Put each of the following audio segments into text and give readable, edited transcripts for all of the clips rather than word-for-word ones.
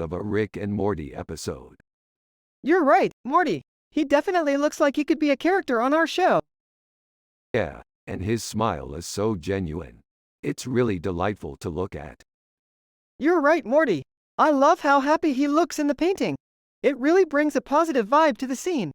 of a Rick and Morty episode. You're right, Morty. He definitely looks like he could be a character on our show. Yeah, and his smile is so genuine. It's really delightful to look at. You're right, Morty. I love how happy he looks in the painting. It really brings a positive vibe to the scene.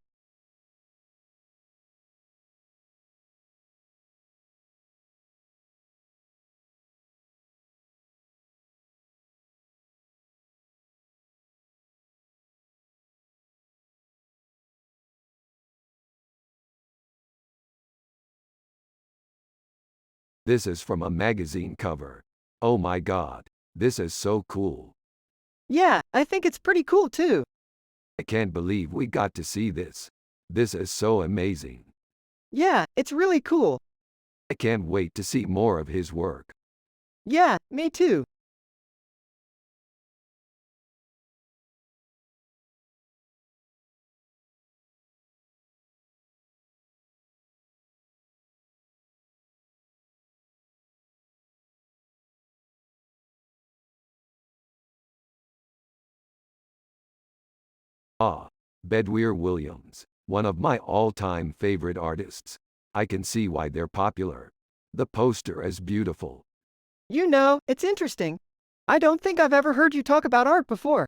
This is from a magazine cover. Oh my god, this is so cool. Yeah, I think it's pretty cool too. I can't believe we got to see this. This is so amazing. Yeah, it's really cool. I can't wait to see more of his work. Yeah, me too. Ah, Bedweer Williams, one of my all-time favorite artists. I can see why they're popular. The poster is beautiful. You know, it's interesting. I don't think I've ever heard you talk about art before.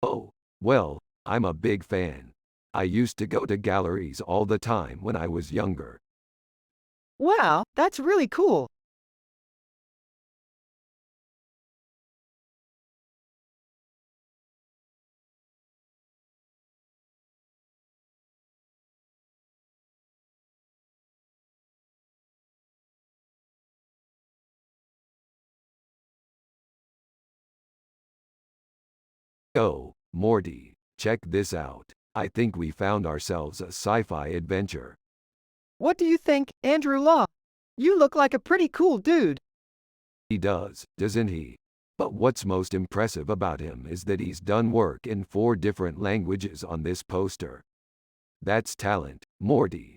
Oh, well, I'm a big fan. I used to go to galleries all the time when I was younger. Wow, that's really cool. Oh, Morty, check this out. I think we found ourselves a sci-fi adventure. What do you think, Andrew Law? You look like a pretty cool dude. He does, doesn't he? But what's most impressive about him is that he's done work in 4 different languages on this poster. That's talent, Morty.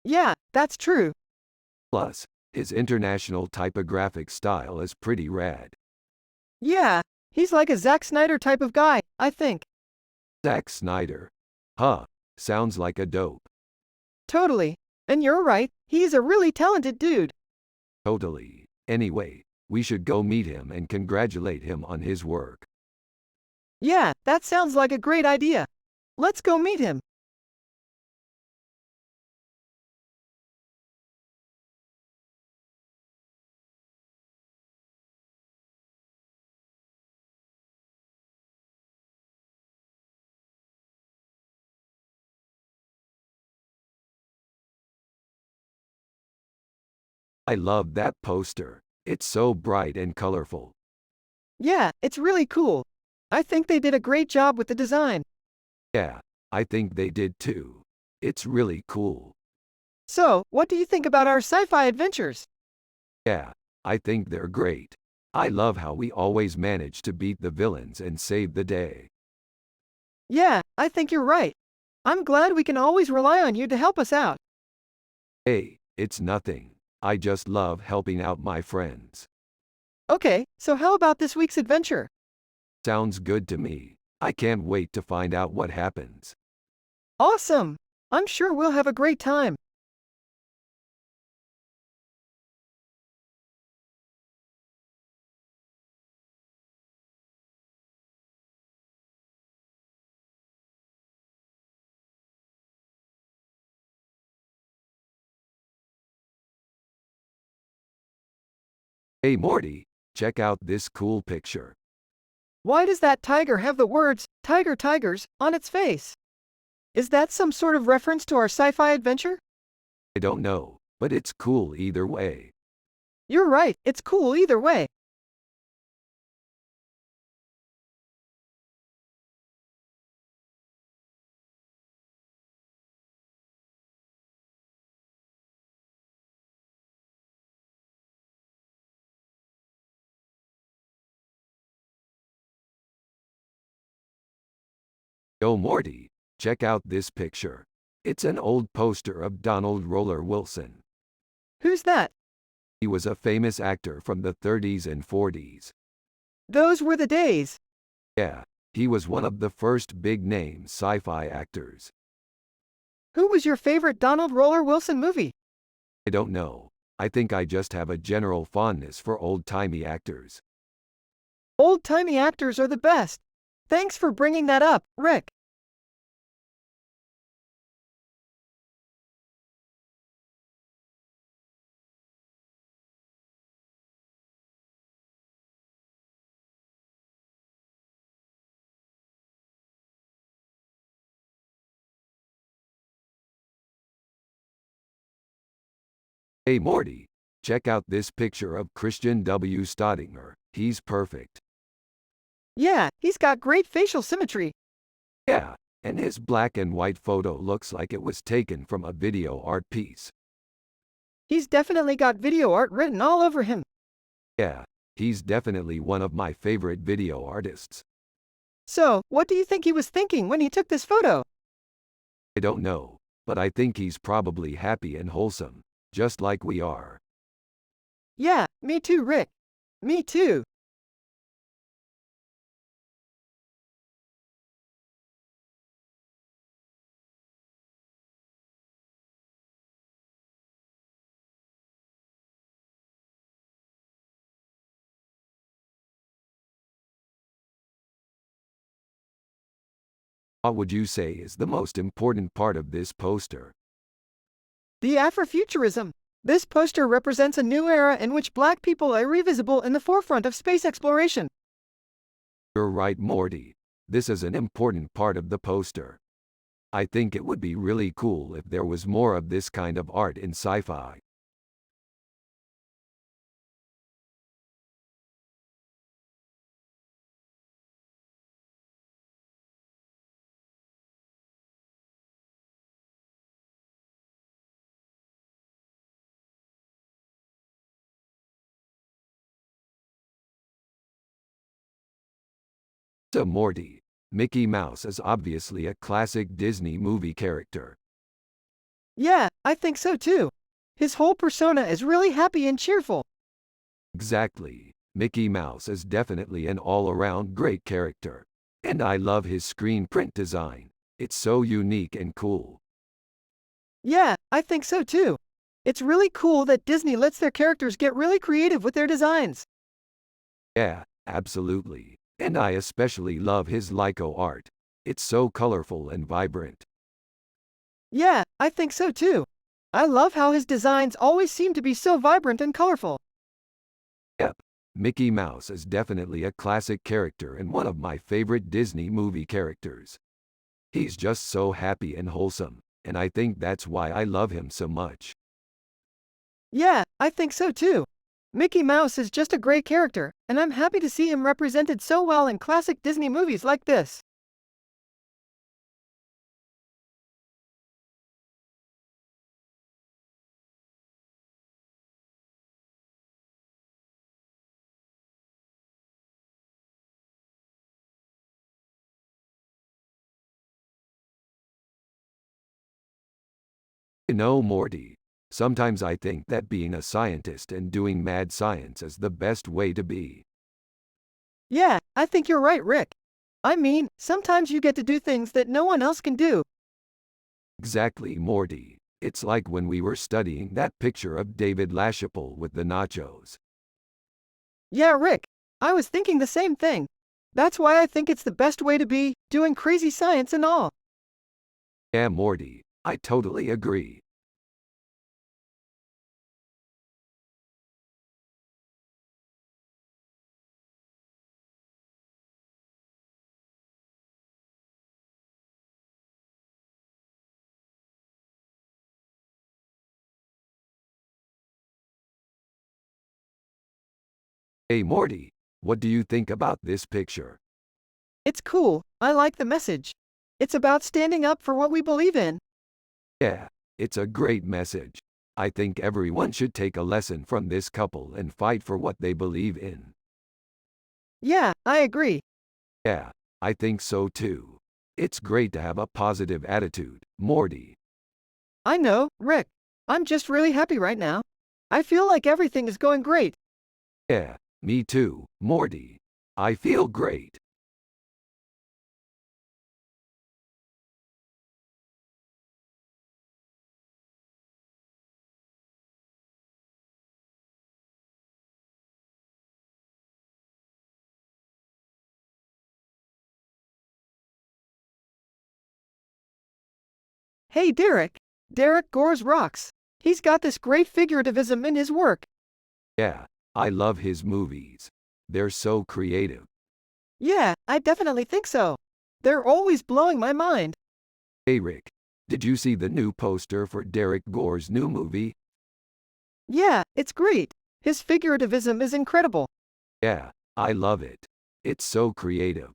Yeah, that's true. Plus, his international typographic style is pretty rad. Yeah, he's like a Zack Snyder type of guy, I think. Zack Snyder. Huh, sounds like a dope. Totally. And you're right, he's a really talented dude. Totally. Anyway, we should go meet him and congratulate him on his work. Yeah, that sounds like a great idea. Let's go meet him. I love that poster. It's so bright and colorful. Yeah, it's really cool. I think they did a great job with the design. Yeah, I think they did too. It's really cool. So, what do you think about our sci-fi adventures? Yeah, I think they're great. I love how we always manage to beat the villains and save the day. Yeah, I think you're right. I'm glad we can always rely on you to help us out. Hey, it's nothing. I just love helping out my friends. Okay, so how about this week's adventure? Sounds good to me. I can't wait to find out what happens. Awesome! I'm sure we'll have a great time. Hey Morty, check out this cool picture. Why does that tiger have the words, Tiger Tigers, on its face? Is that some sort of reference to our sci-fi adventure? I don't know, but it's cool either way. You're right, it's cool either way. Yo Morty, check out this picture. It's an old poster of Donald Roller Wilson. Who's that? He was a famous actor from the 30s and 40s. Those were the days. Yeah, He was one of the first big-name sci-fi actors. Who was your favorite Donald Roller Wilson movie? I don't know. I think I just have a general fondness for old-timey actors. Old-timey actors are the best. Thanks for bringing that up, Rick. Hey Morty, check out this picture of Christian W. Staudinger. He's perfect. Yeah, he's got great facial symmetry. Yeah, and his black and white photo looks like it was taken from a video art piece. He's definitely got video art written all over him. Yeah, he's definitely one of my favorite video artists. So, what do you think he was thinking when he took this photo? I don't know, but I think he's probably happy and wholesome, just like we are. Yeah, me too, Rick. Me too. What would you say is the most important part of this poster? The Afrofuturism. This poster represents a new era in which black people are visible in the forefront of space exploration. You're right, Morty. This is an important part of the poster. I think it would be really cool if there was more of this kind of art in sci-fi. So Morty, Mickey Mouse is obviously a classic Disney movie character. Yeah, I think so too. His whole persona is really happy and cheerful. Exactly. Mickey Mouse is definitely an all-around great character. And I love his screen print design. It's so unique and cool. Yeah, I think so too. It's really cool that Disney lets their characters get really creative with their designs. Yeah, absolutely. And I especially love his Lyco art. It's so colorful and vibrant. Yeah, I think so too. I love how his designs always seem to be so vibrant and colorful. Yep, Mickey Mouse is definitely a classic character and one of my favorite Disney movie characters. He's just so happy and wholesome, and I think that's why I love him so much. Yeah, I think so too. Mickey Mouse is just a great character, and I'm happy to see him represented so well in classic Disney movies like this. You know, Morty, sometimes I think that being a scientist and doing mad science is the best way to be. Yeah, I think you're right, Rick. I mean, sometimes you get to do things that no one else can do. Exactly, Morty. It's like when we were studying that picture of David LaChapelle with the nachos. Yeah, Rick, I was thinking the same thing. That's why I think it's the best way to be, doing crazy science and all. Yeah, Morty, I totally agree. Hey Morty, what do you think about this picture? It's cool, I like the message. It's about standing up for what we believe in. Yeah, it's a great message. I think everyone should take a lesson from this couple and fight for what they believe in. Yeah, I agree. Yeah, I think so too. It's great to have a positive attitude, Morty. I know, Rick. I'm just really happy right now. I feel like everything is going great. Yeah, me too, Morty. I feel great. Hey Derek. Derek Gore's rocks. He's got this great figurativism in his work. Yeah, I love his movies. They're so creative. Yeah, I definitely think so. They're always blowing my mind. Hey Rick, did you see the new poster for Derek Gore's new movie? Yeah, it's great. His figurativism is incredible. Yeah, I love it. It's so creative.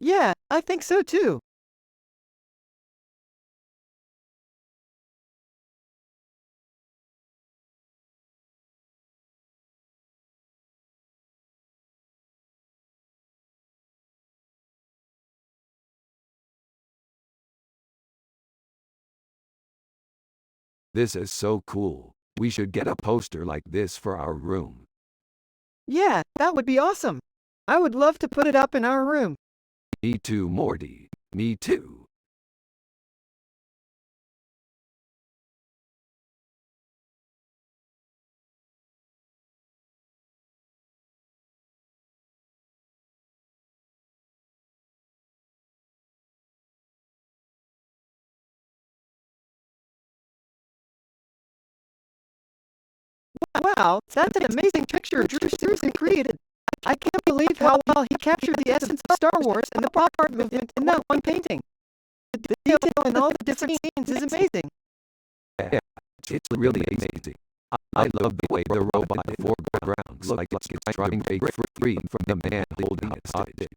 Yeah, I think so too. This is so cool. We should get a poster like this for our room. Yeah, that would be awesome. I would love to put it up in our room. Me too, Morty. Me too. Wow, that's an amazing picture Drew seriously created. I can't believe how well he captured the essence of Star Wars and the pop art movement in that one painting. The detail in all the different scenes is amazing. Yeah, it's really amazing. I love the way the robot in the foreground looks like it's trying to break free from the man holding it hostage.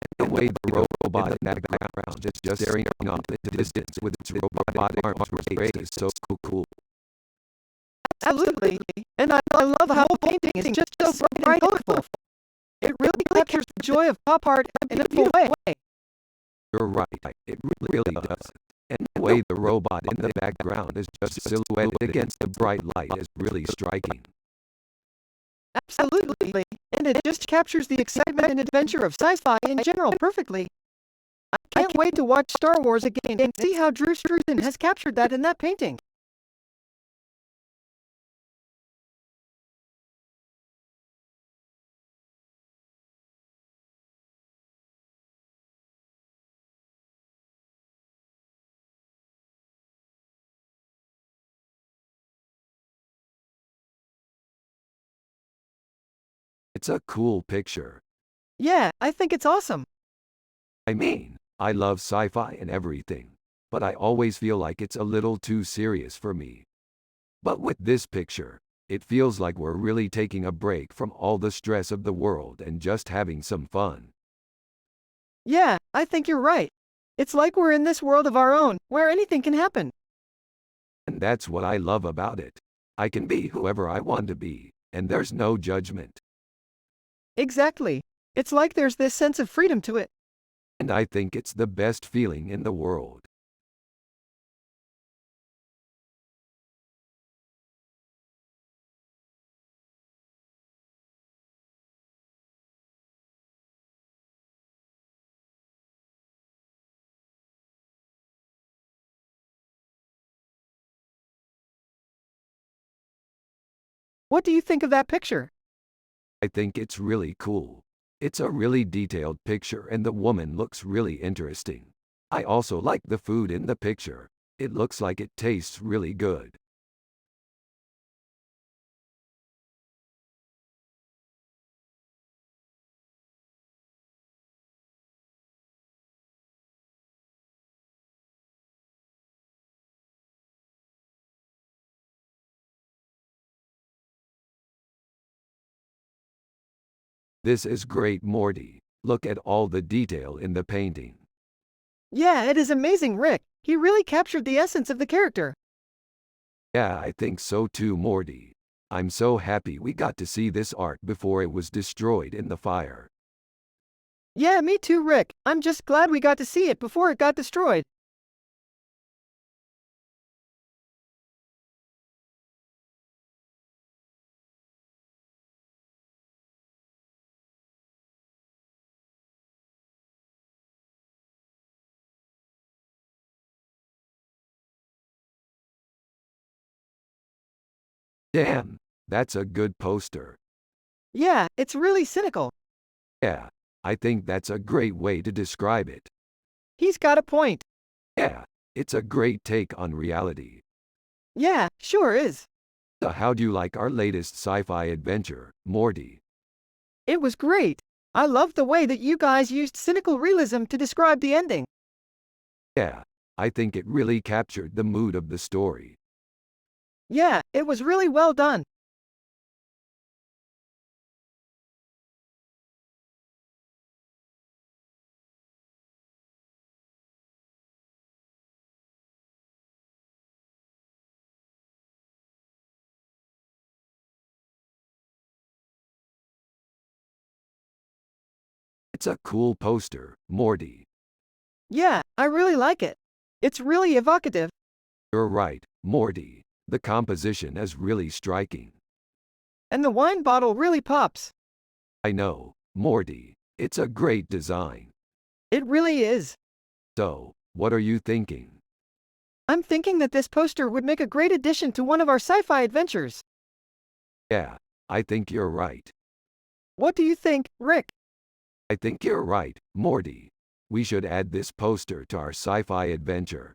And the way the robot in the background is just staring off into the distance with its robotic arms raised is so cool. Absolutely. And I love how the whole painting is just so bright and colorful. It really captures the joy of pop art in a beautiful way. You're right, it really does. And the way the robot in the background is just silhouetted against the bright light is really striking. Absolutely. And it just captures the excitement and adventure of sci-fi in general perfectly. I can't wait to watch Star Wars again and see how Drew Struzan has captured that in that painting. It's a cool picture. Yeah, I think it's awesome. I mean, I love sci-fi and everything, but I always feel like it's a little too serious for me. But with this picture, it feels like we're really taking a break from all the stress of the world and just having some fun. Yeah, I think you're right. It's like we're in this world of our own, where anything can happen. And that's what I love about it. I can be whoever I want to be, and there's no judgment. Exactly. It's like there's this sense of freedom to it. And I think it's the best feeling in the world. What do you think of that picture? I think it's really cool. It's a really detailed picture and the woman looks really interesting. I also like the food in the picture. It looks like it tastes really good. This is great, Morty. Look at all the detail in the painting. Yeah, it is amazing, Rick. He really captured the essence of the character. Yeah, I think so too, Morty. I'm so happy we got to see this art before it was destroyed in the fire. Yeah, me too, Rick. I'm just glad we got to see it before it got destroyed. Damn, that's a good poster. Yeah, it's really cynical. Yeah, I think that's a great way to describe it. He's got a point. Yeah, It's a great take on reality. Yeah, sure is. So how do you like our latest sci-fi adventure, Morty? It was great. I loved the way that you guys used cynical realism to describe the ending. Yeah, I think it really captured the mood of the story. Yeah, it was really well done. It's a cool poster, Morty. Yeah, I really like it. It's really evocative. You're right, Morty. The composition is really striking. And the wine bottle really pops. I know, Morty. It's a great design. It really is. So, what are you thinking? I'm thinking that this poster would make a great addition to one of our sci-fi adventures. Yeah, I think you're right. What do you think, Rick? I think you're right, Morty. We should add this poster to our sci-fi adventure.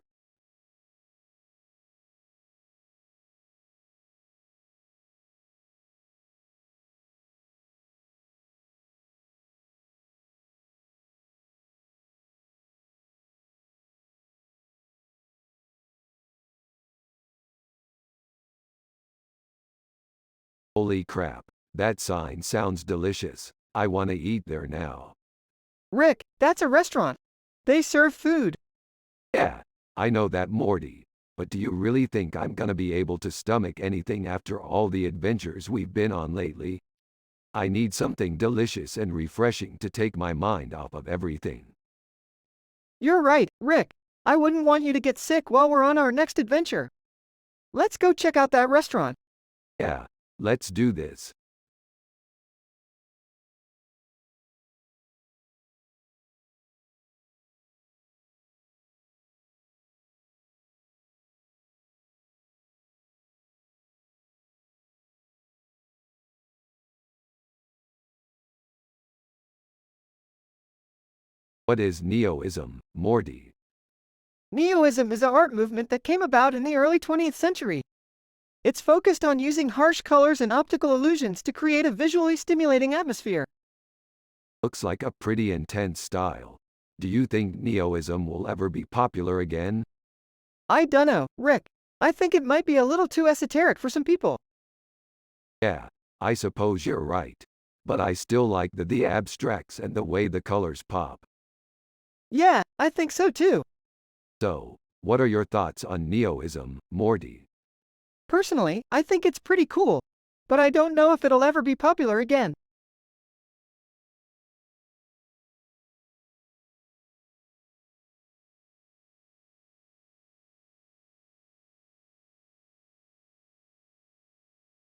Holy crap, that sign sounds delicious. I want to eat there now. Rick, that's a restaurant. They serve food. Yeah, I know that, Morty. But do you really think I'm gonna be able to stomach anything after all the adventures we've been on lately? I need something delicious and refreshing to take my mind off of everything. You're right, Rick. I wouldn't want you to get sick while we're on our next adventure. Let's go check out that restaurant. Yeah, let's do this. What is Neoism, Morty? Neoism is an art movement that came about in the early 20th century. It's focused on using harsh colors and optical illusions to create a visually stimulating atmosphere. Looks like a pretty intense style. Do you think Neoism will ever be popular again? I dunno, Rick. I think it might be a little too esoteric for some people. Yeah, I suppose you're right. But I still like the abstracts and the way the colors pop. Yeah, I think so too. So, what are your thoughts on Neoism, Morty? Personally, I think it's pretty cool. But I don't know if it'll ever be popular again.